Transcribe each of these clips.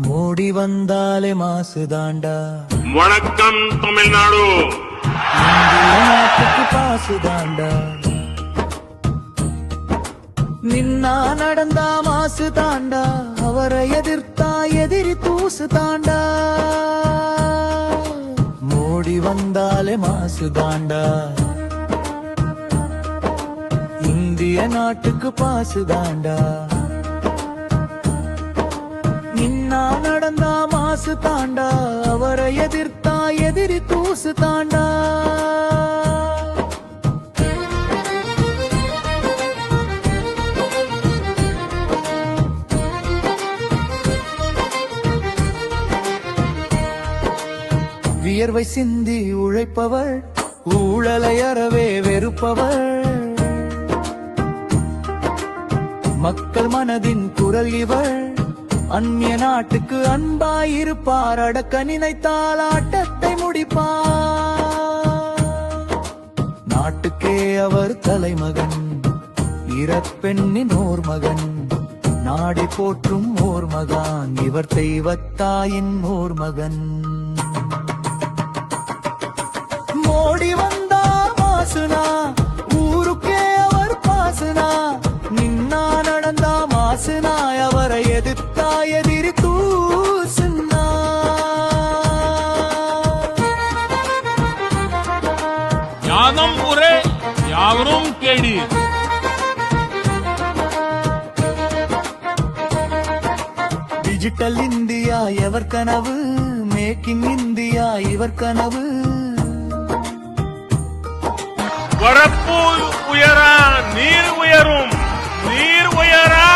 மோடி வந்தாலே மாசு தாண்டா. வணக்கம் தமிழ்நாடு. நாட்டுக்கு பாசு தாண்டா. நின்னா நடந்தா மாசு தாண்டா. அவரை எதிர்த்தா எதிரி தூசு தாண்டா. மோடி வந்தாலே மாசு தாண்டா. இந்திய நாட்டுக்கு பாசு தாண்டா. நின்னா நடந்தா மாசு தாண்டா. அவரை எதிர்த்தா எதிரி தூசு தாண்டா. வியர்வை சிந்தி உழைப்பவர், ஊழலை அறவே வெறுப்பவர், மக்கள் மனதின் குரல் இவர். அந்நிய நாட்டுக்கு அன்பாயிருப்பார், அடக்க நினைத்தால் ஆட்டத்தை முடிப்பார். நாட்டுக்கே அவர் தலைமகன், இறப்பெண்ணின் ஓர் மகன், நாடி போற்றும் ஓர் மகான், இவர் தெய்வத்தாயின் ஓர் மகன். மோடி வந்தா மாசுனா, ஊருக்கே அவர் பாசுனா. நின்னா நடந்தா மாசுனா, அவரை எதிர்த்தா எதிரி தூசுனா. யாதும் ஊரே யாவரும் கேடி. டிஜிட்டல் இந்தியா எவர் கனவு, மேக்கிங் இந்தியா இவர் கனவு. வரப்பு உயரா நீர் உயரும், நீர் உயரா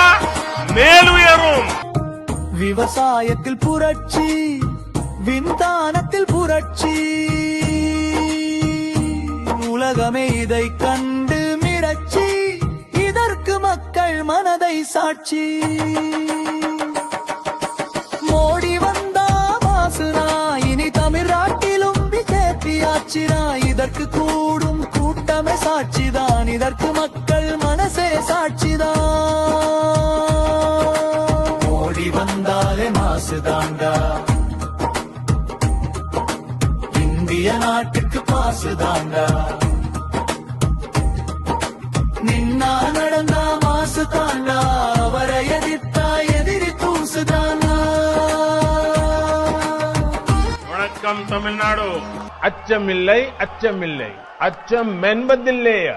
மேல் உயரும். விவசாயத்தில் புரட்சி, விஞ்ஞானத்தில் புரட்சி, உலகமே இதை கண்டு மிரட்சி. இதற்கு மக்கள் மனதை சாட்சி. மோடி வந்தா மாசுனா, இனி தமிழ்நாட்டிலும் பிஜேபியாச்சினா. இதற்கு கூடும் கூட்டமே சாட்சிதான், இதற்கு மக்கள் மனசே சாட்சிதான். மோடி வந்தாலே மாசு தாண்டா. இந்திய நாட்டுக்கு பாசு தாண்டா. நின்னா நடந்தா மாசு தாண்டா. அவரை எதிர்த்தா எதிரி தூசு தாண்டா. வணக்கம் தமிழ்நாடு. அச்சமில்லை, அச்சமில்லை, அச்சம் என்பதில்லையா?